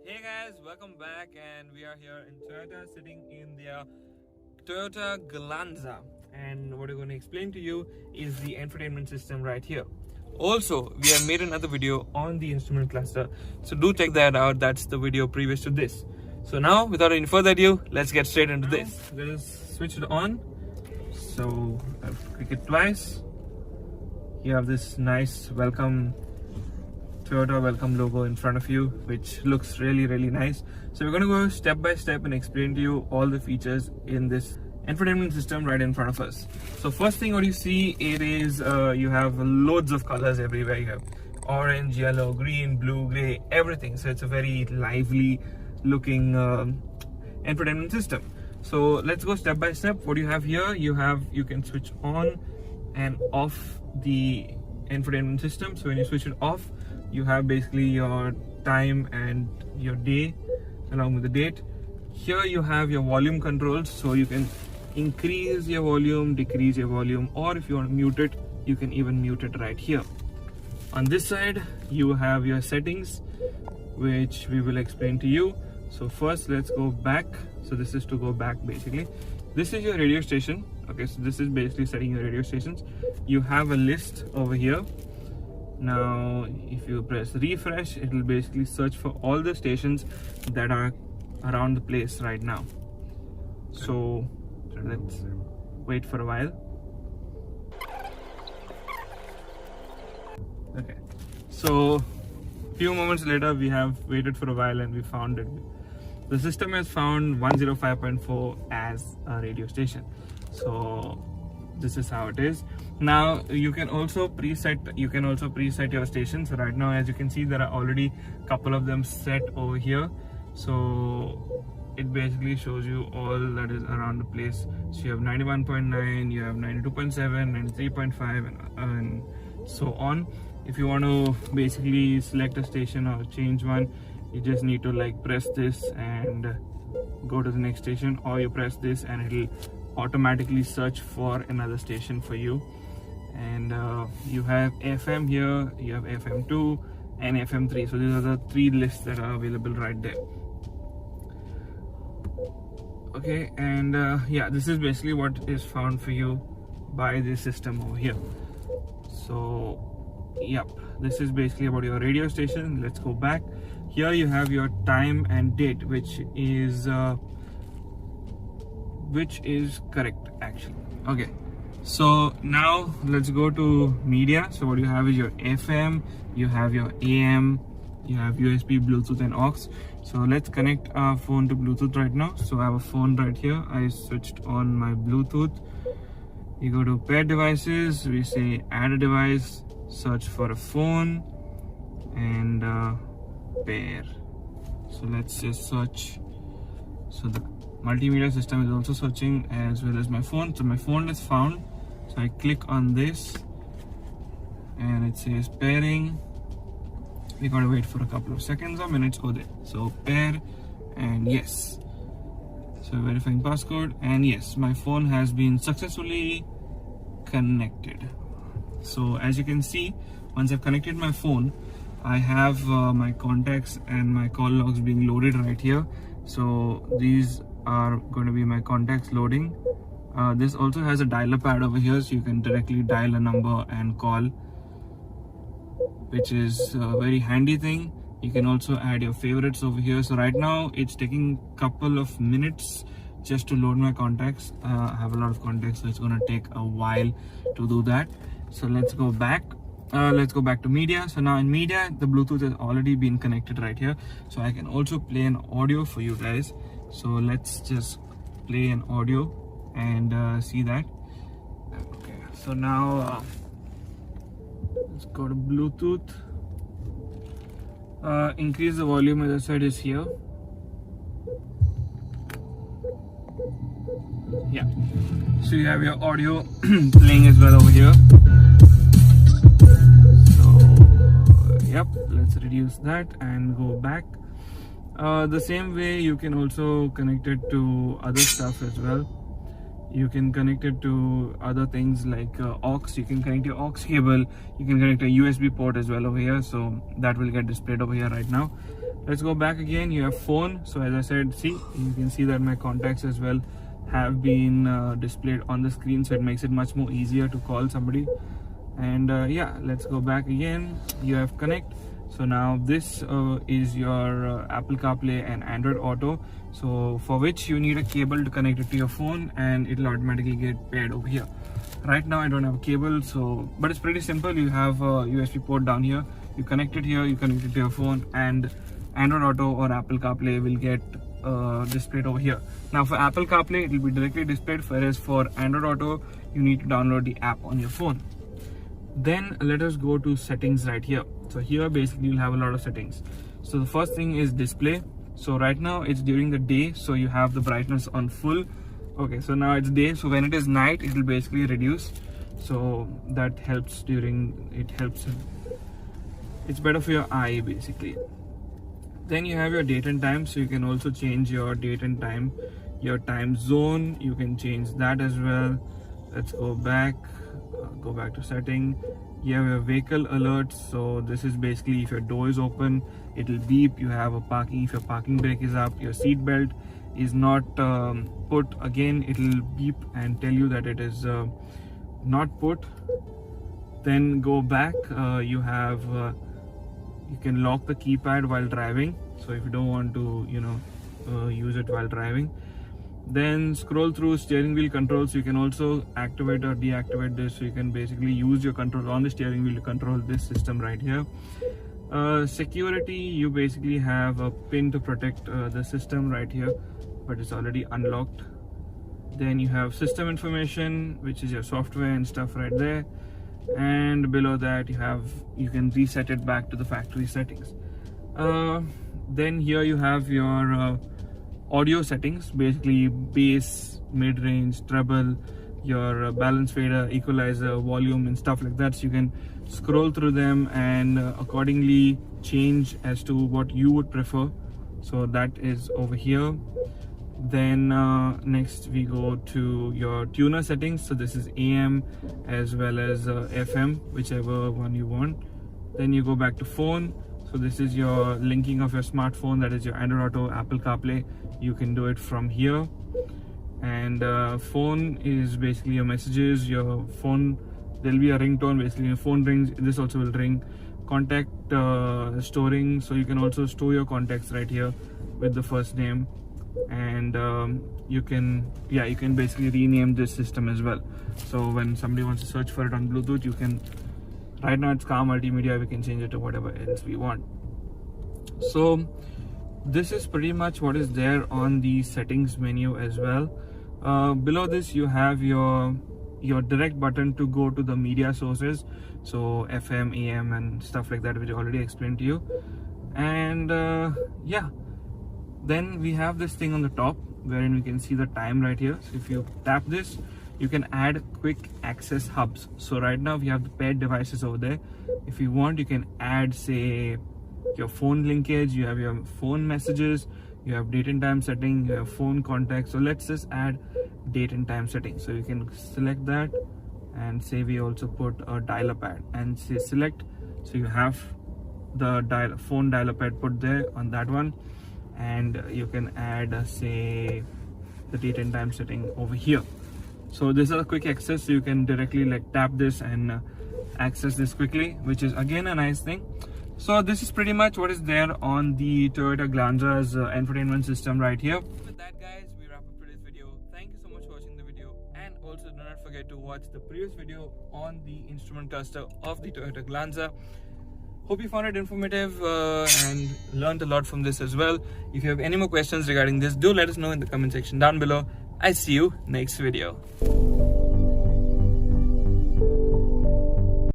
Hey guys, welcome back, and we are here in Toyota, sitting in their Toyota Glanza, and what we're going to explain to you is the infotainment system right here. Also, we have made another video on the instrument cluster, so do check that out. That's the video previous to this. So now, without any further ado, let's get straight into this. Let us switch it on. So I've clicked it twice. You have this nice Toyota welcome logo in front of you, which looks really nice. So we're going to go step by step and explain to you all the features in this infotainment system right in front of us. So first thing what you see, it is you have loads of colors everywhere. You have orange, yellow, green, blue, gray, everything. So it's a very lively looking infotainment system. So let's go step by step. What you have here, you can switch on and off the infotainment system. So when you switch it off, you have basically your time and your day along with the date. Here you have your volume controls, so you can increase your volume, decrease your volume, or if you want to mute it, you can even mute it right here. On this side you have your settings, which we will explain to you. So first let's go back. So this is to go back. Basically this is your radio station. Okay, so this is basically setting your radio stations. You have a list over here. Now if you press refresh, it will basically search for all the stations that are around the place right now. So let's wait for a while. Okay, so few moments later, we have waited for a while and we found it. The system has found 105.4 as a radio station. So this is how it is. Now you can also preset your stations. Right now, as you can see, there are already a couple of them set over here. So it basically shows you all that is around the place. So you have 91.9, you have 92.7, 93.5, and so on. If you want to basically select a station or change one, you just need to like press this and go to the next station, or you press this and it'll automatically search for another station for you. And you have FM here, you have FM2 and FM3. So these are the three lists that are available right there. Okay, and yeah, this is basically what is found for you by this system over here. So yep, this is basically about your radio station. Let's go back. Here you have your time and date, which is correct actually. Okay, so now let's go to media. So what you have is your FM, you have your AM, you have USB, Bluetooth and aux. So let's connect our phone to Bluetooth right now. So I have a phone right here. I switched on my Bluetooth. You go to pair devices, we say add a device, search for a phone, and pair. So let's just search. So the multimedia system is also searching as well as my phone. So my phone is found. So I click on this and it says pairing. We gotta wait for a couple of seconds or minutes. Oh, there. So pair, and yes. So verifying passcode, and yes, my phone has been successfully connected. So as you can see, once I've connected my phone, I have my contacts and my call logs being loaded right here. So these are going to be my contacts loading. This also has a dialer pad over here, so you can directly dial a number and call, which is a very handy thing. You can also add your favorites over here. So right now it's taking a couple of minutes just to load my contacts. I have a lot of contacts, so it's going to take a while to do that. So let's go back. Let's go back to media. So now in media, the Bluetooth has already been connected right here, so I can also play an audio for you guys. So let's just play an audio and see that. Okay, so now let's go to Bluetooth. Increase the volume, as I said, is here. Yeah, so you have your audio playing as well over here. Yep, let's reduce that and go back. The same way you can also connect it to other stuff as well. You can connect it to other things like aux. You can connect your aux cable. You can connect a USB port as well over here, so that will get displayed over here right now. Let's go back again. You have phone. So as I said, see, you can see that my contacts as well have been displayed on the screen, so it makes it much more easier to call somebody. And yeah, let's go back again. You have connect. So now this is your Apple CarPlay and Android Auto, so for which you need a cable to connect it to your phone, and it'll automatically get paired over here. Right now I don't have a cable, so but it's pretty simple. You have a USB port down here, you connect it here, you connect it to your phone, and Android Auto or Apple CarPlay will get displayed over here. Now for Apple CarPlay it will be directly displayed, whereas for Android Auto you need to download the app on your phone. Then let us go to settings right here. So here basically you'll have a lot of settings. So the first thing is display. So right now it's during the day, so you have the brightness on full. Okay, so now it's day, so when it is night it will basically reduce, so that helps it's better for your eye basically. Then you have your date and time, so you can also change your date and time, your time zone, you can change that as well. Let's go back to setting. You have your vehicle alerts, so this is basically if your door is open it'll beep. You have a parking, if your parking brake is up, your seat belt is not put, again it'll beep and tell you that it is not put. Then go back, you have you can lock the keypad while driving, so if you don't want to use it while driving. Then scroll through steering wheel controls, you can also activate or deactivate this, so you can basically use your control on the steering wheel to control this system right here. Security, you basically have a pin to protect the system right here, but it's already unlocked. Then you have system information, which is your software and stuff right there, and below that you can reset it back to the factory settings. Then here you have your audio settings, basically bass, mid-range, treble, your balance fader, equalizer, volume and stuff like that, so you can scroll through them and accordingly change as to what you would prefer. So that is over here. Then next we go to your tuner settings, so this is AM as well as FM, whichever one you want. Then you go back to phone, so this is your linking of your smartphone, that is your Android Auto, Apple CarPlay, you can do it from here. And phone is basically your messages, your phone, there'll be a ringtone, basically your phone rings, this also will ring. Contact storing, so you can also store your contacts right here with the first name. And you can basically rename this system as well, so when somebody wants to search for it on Bluetooth, you can, right now it's Car Multimedia, we can change it to whatever else we want. So this is pretty much what is there on the settings menu as well. Below this you have your direct button to go to the media sources, so FM, AM and stuff like that, which I already explained to you. And yeah, then we have this thing on the top wherein we can see the time right here. So if you tap this, you can add quick access hubs. So right now we have the paired devices over there. If you want, you can add, say, your phone linkage, you have your phone messages, you have date and time setting, you have phone contacts. So let's just add date and time setting. So you can select that and say we also put a dial-up ad and say select, so you have the phone dial-up ad put there on that one. And you can add say the date and time setting over here. So this is a quick access, so you can directly like tap this and access this quickly, which is again a nice thing. So this is pretty much what is there on the Toyota Glanza's infotainment system right here. With that guys, we wrap up today's video. Thank you so much for watching the video, and also do not forget to watch the previous video on the instrument cluster of the Toyota Glanza. Hope you found it informative and learned a lot from this as well. If you have any more questions regarding this, do let us know in the comment section down below. I'll see you next video.